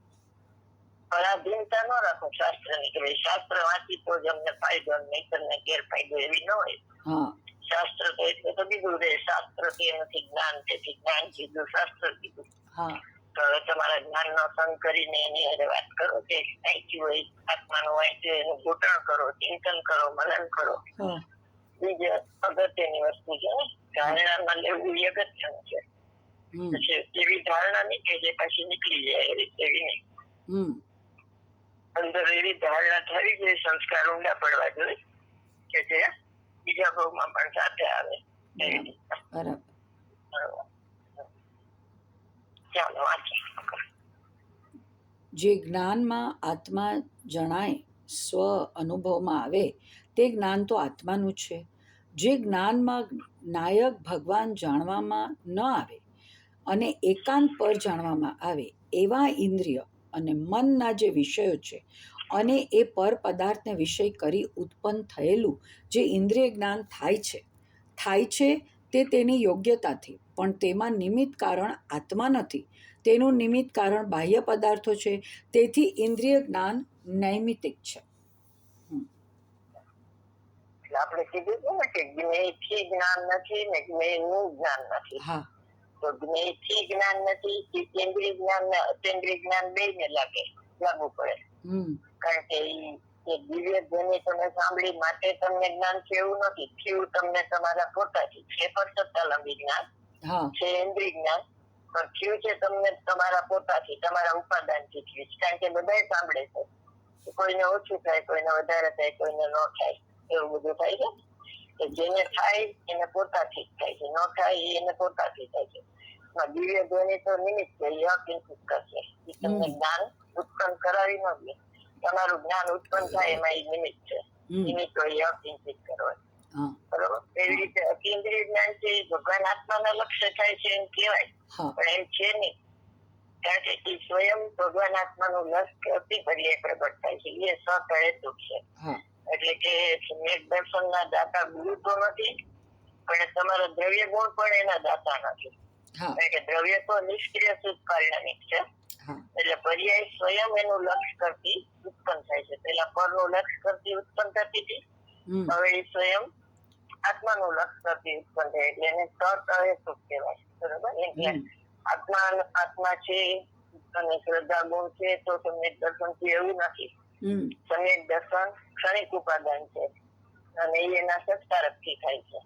B: પરાધીનતા ન રાખો શાસ્ત્રની, કે ભાઈ શાસ્ત્ર વાંચી તો જ અમને ફાયદો, નહીતર ને ગેરફાયદો, એવી ન હોય. શાસ્ત્ર તો એટલે તો કીધું રે, શાસ્ત્ર તે નથી જ્ઞાન, તેથી જ્ઞાન કીધું, શાસ્ત્ર કીધું. તો હવે તમારા જ્ઞાન નો સંગ કરીને એની હારે વાત કરો, જે વાંચ્યું હોય આત્માનું વાંચ્યું એનું ઘૂંટણ કરો, ચિંતન કરો, મનન કરો. બીજી અગત્યની વસ્તુ છે ને, ધારણામાં લેવું એ અગત્યનું છે. પછી એવી ધારણા નહીં કે જે પછી નીકળી જાય, એવી નહીં. અંદર એવી ધારણા થવી જોઈએ, સંસ્કાર ઊંડા પડવા જોઈએ કે જે બીજા ભાવમાં પણ સાથે આવે. ચાલો વાંચો.
A: જે જ્ઞાનમાં આત્મા જણાય, સ્વ અનુભવમાં આવે, તે જ્ઞાન તો આત્માનું છે. જે જ્ઞાનમાં નાયક ભગવાન જાણવામાં ન આવે અને એકાંત પર જાણવામાં આવે, એવા ઇન્દ્રિય અને મનના જે વિષયો છે, અને એ પર પદાર્થને વિષય કરી ઉત્પન્ન થયેલું જે ઇન્દ્રિય જ્ઞાન થાય છે તે તેની યોગ્યતાથી, પણ તેમાં નિમિત્ત કારણ આત્મા નથી, તેનું નિમિત્ત કારણ બાહ્ય પદાર્થો છે. તેથી ઇન્દ્રિય જ્ઞાન નૈમિતિક છે.
B: આપણે કીધું છે ને કે જ્ઞેયથી જ્ઞાન નથી ને જ્ઞેયનું જ્ઞાન નથી. તો જ્ઞેયથી જ્ઞાન નથી, ઇન્દ્રિય જ્ઞાન ને અતિન્દ્રિય જ્ઞાન બેયને લાગુ પડે. કારણ કે એ દિવ્ય ધ્વનિ તમે સાંભળી માટે તમને જ્ઞાન છે એવું નથી. થયું તમને તમારા પોતાથી છે, પર સત્તાલંબી જ્ઞાન છે, ઇન્દ્રિય જ્ઞાન પણ થયું છે તમને તમારા પોતાથી, તમારા ઉપાદાનથી થયું છે. કારણ કે બધા સાંભળે છે, કોઈને ઓછું થાય, કોઈને વધારે થાય, કોઈને ન થાય, એવું બધું થાય છે. કે જેને થાય એને પોતાથી થાય છે, ન થાય એને પોતાથી થાય છે. દિવ્ય ધ્વનિ તો નિમિત્ત છે, અકિંચિત કરશે. એ તમને જ્ઞાન ઉત્પન્ન કરાવી ન દે. તમારું જ્ઞાન ઉત્પન્ન થાય એમાં એ નિમિત્ત છે. નિમિત્ત હોય અકિંચિત કરવા. બરોબર. એવી રીતે અતિન્દ્રિય જ્ઞાન છે ભગવાન આત્માના લક્ષ્ય થાય છે એમ કહેવાય, પણ એમ છે નહીં. કારણ કે એ સ્વયં ભગવાન આત્માનું લક્ષ્ય અતિ પર્યાય પ્રગટ થાય છે. એ સ્વતઃ હેતુક છે. એટલે કે સમ્યક દર્શન ના દાતા ગુરુ તો નથી, પણ તમારો દ્રવ્ય ગુણ પણ એના દાતા નથી. કારણ કે દ્રવ્ય તો નિષ્ક્રિય શુદ્ધ પરિણામિક છે. એટલે પર્યાય સ્વયં એનું લક્ષ્ય કરતી ઉત્પન્ન થાય છે. પેલા પરનું લક્ષ્ય કરતી ઉત્પન્ન થતી હતી, હવે એ સ્વયં આત્માનું લક્ષ્ય કરતી ઉત્પન્ન થાય, એટલે એને સ્વતઃ હેતુક કહેવાય. બરોબર. એટલે આત્મા છે અને શ્રદ્ધા ગુણ છે તો સમ્યક દર્શન થી એવું નથી. સમ્યક દર્શન ક્ષણિક ઉપાદાન છે અને એના સંસ્કારક થી થાય છે.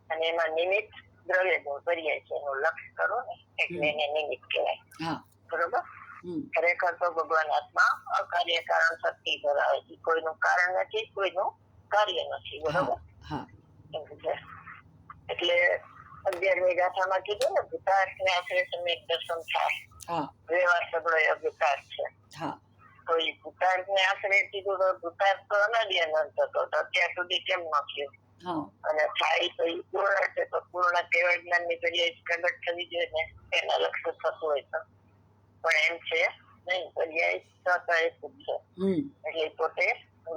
B: અને એમાં નિમિત્ત દ્રવ્ય ગુણ પર્યાય છે, એનું લક્ષ્ય કરો ને એટલે એને નિમિત્ત કહેવાય. બરોબર. ખરેખર તો ભગવાન આત્મા અકાર્ય કારણ શક્તિ ધરાવે છે. કોઈનું કારણ નથી, કોઈનું કાર્ય નથી. બરોબર. એટલે 11મી ગાથામાં કીધું ને, ભૂતાર્થ ને આશરે સમ્યક દર્શન થાય, વ્યવહાર સગળો અભ્યુતાર્થ છે. તો એ ભૂતાર્થ ને આશરે કીધું તો ભૂતાર્થ તો અનાદિ અનંત હતો, તો અત્યાર સુધી કેમ ન થયું? અને થાય તો એ પૂર્ણ છે, તો પૂર્ણ કેવળ જ્ઞાન ની પર્યાય પ્રગટ થવી જોઈએ ને, એના લક્ષ્ય થતું હોય તો. પણ એમ છે નહીં, પર્યાય સ્વતઃ હેતુક છે. એટલે પોતે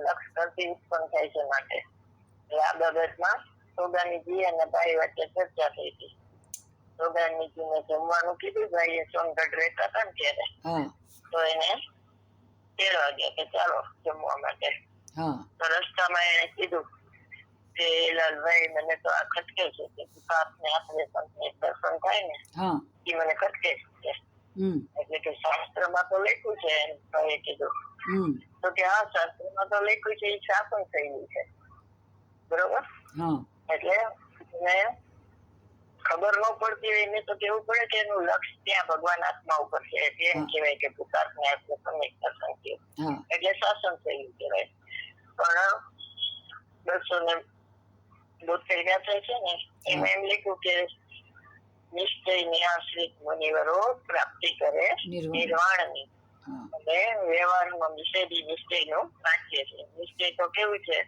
B: લક્ષ્ય કરતી ઉત્પન્ન થાય છે માટે. આ બાબતમાં સોગાનીજી અને ભાઈ વચ્ચે ચર્ચા થઈ હતી. સોગાનીજીને જમવાનું કીધું, ભાઈએ સોનગઢ રહેતા હતા ને ત્યારે, તો એને 13 વાગ્યા કે ચાલો જમવા માટે.
A: હા
B: તો રસ્તામાં એને કીધું કે લાલભાઈ મને તો આ ખટકે છે કે આપને આપણે દર્શન થાય ને
A: હા
B: એ મને ખટકે છે. એટલે કે શાસ્ત્રમાં તો લખ્યું છે એમ ભાઈએ કીધું. તો કે હા શાસ્ત્રમાં તો લખ્યું છે એ શાસન થયેલું છે, બરોબર. એટલે ખબર ન પડતી હોય એને તો કેવું પડે કે એનું લક્ષ ત્યાં ભગવાન આત્મા ઉપર છે, એમ કહેવાય કે પુરુષાર્થને આપણે સમ્યક દર્શન થયું એટલે શાસન થયું કહેવાય. પણ 272 ગાથા છે ને એમાં એમ લખ્યું કે નિશ્ચયની આશ્રિત મુનિવરો પ્રાપ્તિ કરે નિર્વાણની, અને વ્યવહારમાં નિશ્ચયનું વાક્ય છે. નિશ્ચય તો કેવું છે,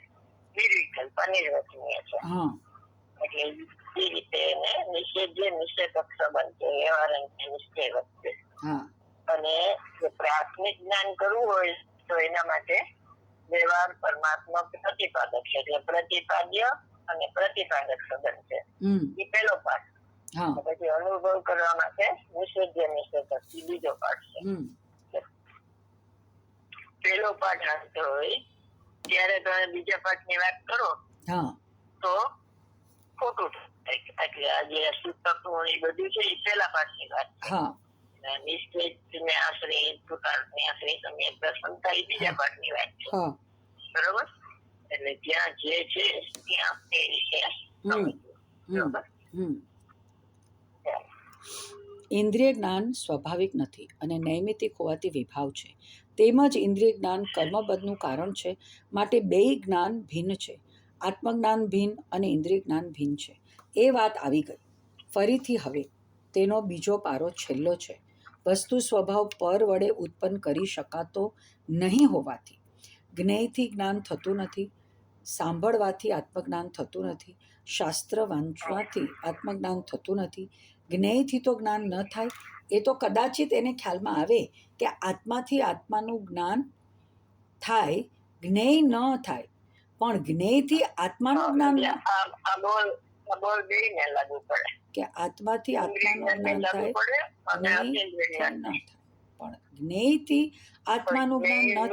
B: નિર્વિકલ્પ અનિર્વચનીય છે. એટલે એ રીતે એને નિષેધક સંબંધ છે વ્યવહાર નિશ્ચય વચ્ચે. અને જો પ્રાથમિક જ્ઞાન કરવું હોય તો એના માટે વ્યવહાર પરમાત્મા પ્રતિપાદક છે, એટલે પ્રતિપાદ્ય અને પ્રતિપાદક સંબંધ છે. એ પહેલો પાઠ. પછી અનુભવ કરવા માટે નિષેધક એ બીજો પાઠ છે. પહેલો પાઠ આવતો હોય ત્યારે તમે બીજા પાઠની વાત કરો તો ખોટું થાય. એટલે આ જે સૂતકો એ બધું છે એ પહેલા પાઠની વાત છે. નિશ્ચિતને આશ્રિત, પુરુષાર્થને આશ્રિત સમ્યક દર્શન થાય બીજા પાઠની વાત છે, બરોબર. એટલે ત્યાં જે છે ત્યાં એ રીતે સમજવું, બરોબર.
A: ઇન્દ્રિય જ્ઞાન સ્વાભાવિક નથી અને નૈમિતિક હોવાથી વિભાવ છે. તેમજ ઇન્દ્રિય જ્ઞાન કર્મબદ્ધનું કારણ છે, માટે બેય જ્ઞાન ભિન્ન છે. આત્મજ્ઞાન ભિન્ન અને ઇન્દ્રિય જ્ઞાન ભિન્ન છે. એ વાત આવી ગઈ. ફરીથી હવે તેનો બીજો પારો છેલ્લો છે. વસ્તુ સ્વભાવ પર વડે ઉત્પન્ન કરી શકાતો નહીં હોવાથી જ્ઞેયથી જ્ઞાન થતું નથી, સાંભળવાથી આત્મજ્ઞાન થતું નથી, શાસ્ત્ર વાંચવાથી આત્મજ્ઞાન થતું નથી. જ્ઞેયથી તો જ્ઞાન ન થાય, એ તો કદાચિત એને ખ્યાલમાં આવે કે આત્માથી આત્માનું જ્ઞાન થાય, જ્ઞેય ન થાય. પણ જ્ઞેયથી આત્માનું જ્ઞાન કે આત્માથી આત્માનું જ્ઞાન થાય, જ્ઞેયથી ન થાય. પણ જ્ઞેયથી આત્માનું જ્ઞાન ન થાય.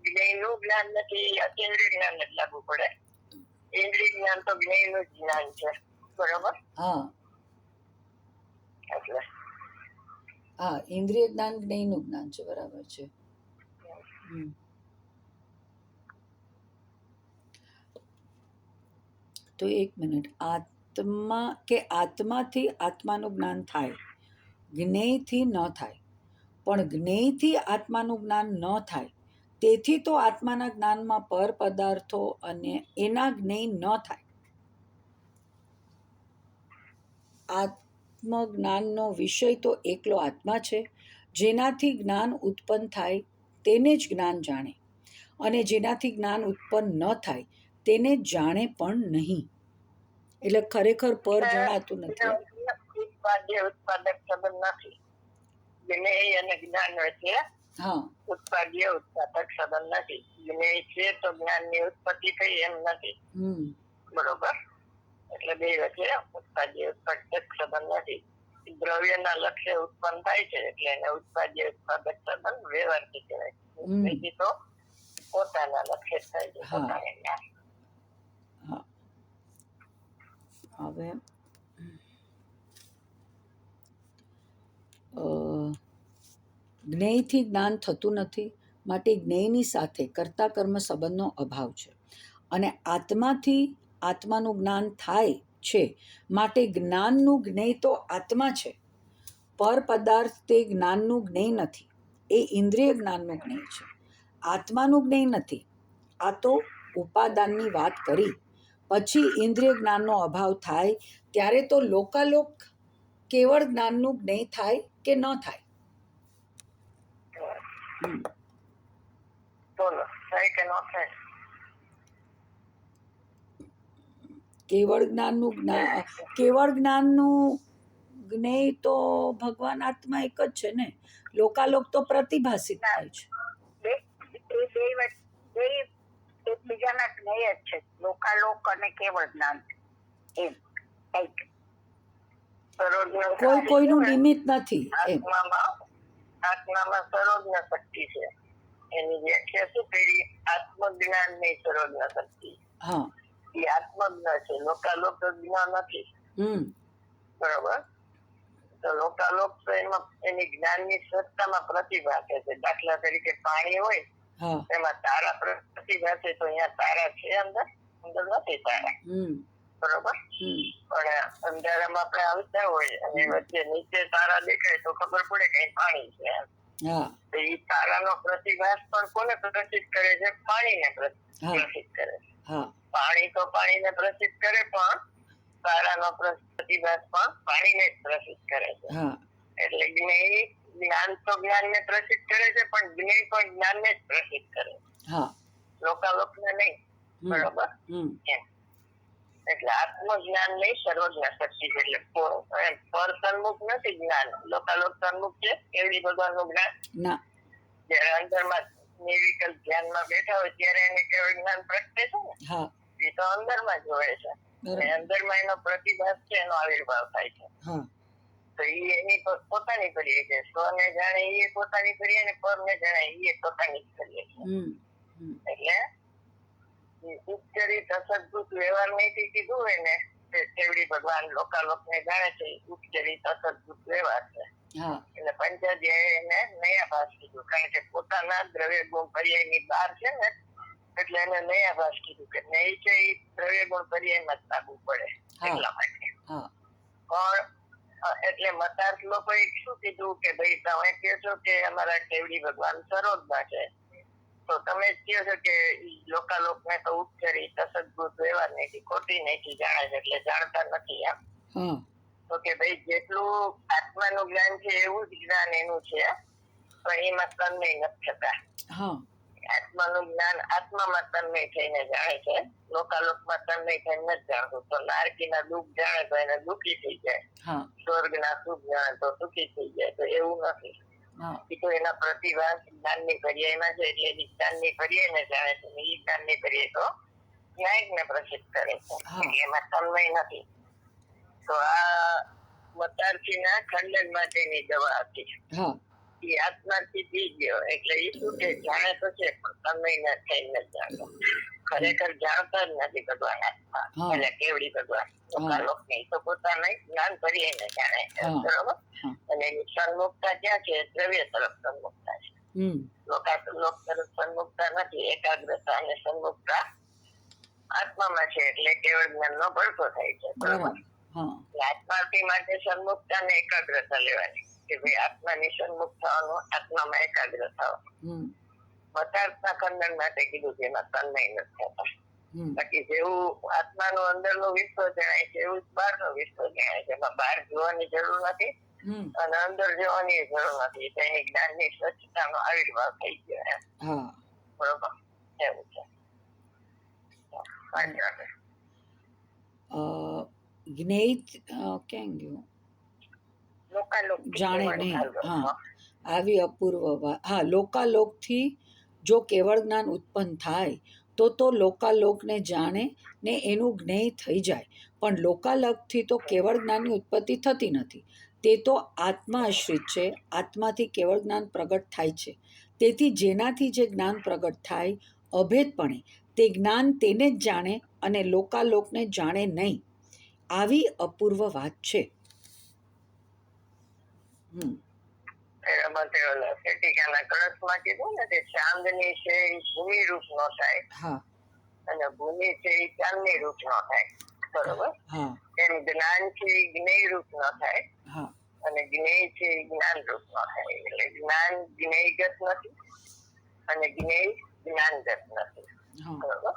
B: જ્ઞેયનું જ્ઞાન નથી, અતિન્દ્રિય જ્ઞાન જ લાગુ પડે. ઇન્દ્રિય જ્ઞાન તો જ્ઞેયનું જ જ્ઞાન છે, બરોબર. એટલે
A: ઇન્દ્રિય જ્ઞાન જ્ઞેયનું જ્ઞાન છે, બરાબર છે. તો એક મિનિટ, આત્માથી આત્માનું જ્ઞાન થાય, જ્ઞેયથી ન થાય. પણ જ્ઞેયથી આત્માનું જ્ઞાન ન થાય, તેથી તો આત્માના જ્ઞાનમાં પર પદાર્થો અને એના જ્ઞેય ન થાય. આત્મજ્ઞાનનો વિષય તો એકલો આત્મા છે. જેનાથી જ્ઞાન ઉત્પન્ન થાય તેને જ જ્ઞાન જાણે, અને જેનાથી જ્ઞાન ઉત્પન્ન ન થાય તેને જાણે પણ નહીં. એટલે ખરેખર પર જણાતું નથી.
B: ઉત્પાદક સંબંધ નથી. જ્ઞેય અને જ્ઞાન વચ્ચે ઉત્પાદ્ય ઉત્પાદક સંબંધ નથી. જ્ઞેય છે તો જ્ઞાનની ઉત્પત્તિ થઈ એમ નથી, બરોબર. એટલે બે વચ્ચે ઉત્પાદ્ય ઉત્પાદક સંબંધ નથી. દ્રવ્યના લક્ષ્ય ઉત્પન્ન થાય છે એટલે એને ઉત્પાદ્ય ઉત્પાદક સંબંધ વ્યવહારથી કહેવાય. બીજી તો પોતાના લક્ષ્ય થાય છે, પોતાને જ્ઞાન.
A: હવે જ્ઞેયથી જ્ઞાન થતું નથી, માટે જ્ઞેયની સાથે કર્તા કર્મ સંબંધનો અભાવ છે. અને આત્માથી આત્માનું જ્ઞાન થાય છે, માટે જ્ઞાનનું જ્ઞેય તો આત્મા છે. પર પદાર્થ તે જ્ઞાનનું જ્ઞેય નથી, એ ઇન્દ્રિય જ્ઞાનનું જ્ઞેય છે, આત્માનું જ્ઞેય નથી. આ તો ઉપાદાનની વાત કરી. પછી ઇન્દ્રિય જ્ઞાનનો અભાવ થાય ત્યારે તો લોકાલોક કેવળ જ્ઞાનનું જ્ઞેય થાય કે ન થાય? કેવળ જ્ઞાનનું જ્ઞેય તો ભગવાન આત્મા એક જ છે ને. લોકાલોક તો પ્રતિભાસિત થાય છે.
B: એકબીજાના જ્ઞેય જ છે, લોકાલોક અને કેવળ જ્ઞાન.
A: કોઈ કોઈનું નિમિત્ત નથી.
B: આત્મામાં સરોજ્ઞ શક્તિ છે, એની વ્યાખ્યા શું કરી? આત્મજ્ઞાન ની સર્વજ્ઞ શક્તિ.
A: હા
B: એ આત્મજ્ઞ છે, લોકાલોક જ્ઞાન નથી. બરોબર. તો લોકાલોક તો એમાં એની જ્ઞાનની સત્તામાં પ્રતિભાસે છે. દાખલા તરીકે પાણી હોય એમાં તારા પ્રતિભાસે, તો અહીંયા તારા છે અંદર નથી તારા. બરોબર. પણ અંધારામાં આપણે આવતા હોય અને વચ્ચે નીચે તારા દેખાય તો ખબર પડે કે પાણી છે. તો એ તારાનો પ્રતિભાસ પણ કોને પ્રસિદ્ધ કરે છે? પાણીને પ્રસિદ્ધ કરે છે. પાણી તો પાણીને પ્રસિદ્ધ કરે, પણ તારાનો પ્રતિભાસ પણ પાણીને જ પ્રસિદ્ધ કરે છે. એટલે જ્ઞાન તો જ્ઞાનને પ્રસિદ્ધ કરે છે, પણ જ્ઞેય પણ જ્ઞાનને જ પ્રસિદ્ધ કરે છે, લોકાલોકને નહીં. બરોબર. એટલે આત્મજ્ઞાન નહીં, સર્વજ્ઞ શક્તિ છે. એટલે પર સન્મુખ નથી જ્ઞાન, લોકાલોક સન્મુખ છે. કેવડી ભગવાનનું જ્ઞાન. જયારે અંદરમાં નિર્વિકલ્પ ધ્યાનમાં બેઠા હોય ત્યારે એને કેવળ જ્ઞાન પ્રગટે છે ને, એ તો અંદરમાં જ હોય છે. અંદરમાં એનો પ્રતિભાસ છે, એનો આવિર્ભાવ થાય છે. તો એ એની પોતાની કરીએ છે. સ્વને જાણે એ પોતાની કરીએ, અને પરને જાણે એ પોતાની જ કરીએ છે. એટલે ઉપચરિત અસદભૂત વ્યવહાર નહીં કીધું હોય ને, કેવડી ભગવાન લોકાલોક ને જાણે છે, ઉપચરિત અસદભૂત વ્યવહાર છે. એટલે પંચાધ્યાય એને નયાભાસ કીધું, કારણ કે પોતાના દ્રવ્ય ગુણ પર્યાયની બહાર છે ને, એટલે એને નયાભાસ કીધું કે નહીં છે એ દ્રવ્ય ગુણ પર્યાયમાં જ લાગુ પડે એટલા માટે. પણ એટલે મતાર્થ લોકોએ શું કીધું કે ભાઈ તમે કહો છો કે અમારા કેવડી ભગવાન સરોજમાં છે, તો તમે જ કહો છો કે લોકાલોક ને તો ઉપચરી તસદભૂત વ્યવહાર નહીં, ખોટી નહીં જાણે છે, એટલે જાણતા નથી એમ. તો કે ભાઈ જેટલું આત્માનું જ્ઞાન છે એવું જ જ્ઞાન એનું છે, પણ એમાં તન્મય નથી થતા. આત્માનું જ્ઞાન આત્મામાં તન્મય થઈને જાણે છે, લોકાલોકમાં તન્મય થઈને નથી જાણતું. તો નારકીના દુઃખ જાણે તો એને દુઃખી થઈ જાય, સ્વર્ગના સુખ જાણે તો સુખી થઈ જાય. તો એવું નથી. એ તો એના પ્રતિભાસ જ્ઞાનની પર્યાયમાં છે, એટલે જ્ઞાનની પર્યાયને જાણે છે, એ જ્ઞાનની પર્યાય તો ન્યાયને પ્રસિદ્ધ કરે છે, એમાં તન્મય નથી. તો આ મતાર્થીના ખંડન માટેની દવા હતી. એ આત્માથી પી ગયો એટલે એ શું કે જાણે તો છે, પણ તન્મય થઈને જાણતો. ખરેખર જાણતા જ નથી ભગવાન આત્મા, એટલે કેવડી ભગવાન લોકાલોક નહીં, તો પોતાના જ્ઞાન પર્યાયને જાણે છે. બરોબર. અને એની સન્મુખતા ક્યાં છે? દ્રવ્ય તરફ સન્મુખતા છે. લોકાલોક તરફ સન્મુખતા નથી. એકાગ્રતા અને સન્મુખતા આત્મામાં છે, એટલે કેવળ જ્ઞાન નો ભડકો થાય છે. બરોબર. આત્માર્થી માટે સન્મુખતા ને એકાગ્રતા લેવાની, કે ભાઈ આત્માની સન્મુખ થવાનું, આત્મામાં એકાગ્ર થવાનું. મતાર્થના ખંડન માટે કીધું કે એમાં તન્મય નથી થતા. બાકી જેવું આત્માનું અંદરનું વિશ્વ જણાય છે, એવું બહારનું વિશ્વ જણાય છે. એમાં બહાર જોવાની જરૂર નથી અને અંદર જોવાની જરૂર નથી. તેની જ્ઞાનની સ્વચ્છતાનો આવિર્ભાવ થઈ ગયો એમ. બરોબર. એવું છે.
A: જ્ઞેય ક્યાં ગયું? જાણે નહીં. આવી અપૂર્વ વાત. લોકાલોકથી જો કેવળ જ્ઞાન ઉત્પન્ન થાય તો લોકાલોકને જાણે ને એનું જ્ઞેય થઈ જાય. પણ લોકાલોકથી તો કેવળ જ્ઞાનની ઉત્પત્તિ થતી નથી. તે તો આત્મા આશ્રિત છે. આત્માથી કેવળ જ્ઞાન પ્રગટ થાય છે. તેથી જેનાથી જે જ્ઞાન પ્રગટ થાય અભેદપણે, તે જ્ઞાન તેને જ જાણે અને લોકાલોકને જાણે નહીં. આવી અપૂર્વ વાત છે.
B: ચાંદની છે એ ભૂમિ રૂપ નો થાય અને ભૂમિ છે એ ચાંદની રૂપ નો થાય. બરોબર. એમ જ્ઞાન છે એ જ્ઞેય રૂપ નો થાય અને જ્ઞેય છે એ જ્ઞાન રૂપ નો થાય. એટલે જ્ઞાન જ્ઞેયગત નથી અને જ્ઞેય જ્ઞાનગત નથી. બરોબર.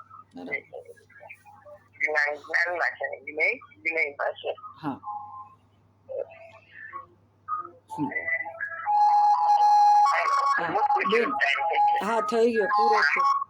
B: જ્ઞાન જ્ઞાનમાં છે, જ્ઞેય જ્ઞેયમાં છે.
A: હા થઈ ગયો, પૂરો થયો.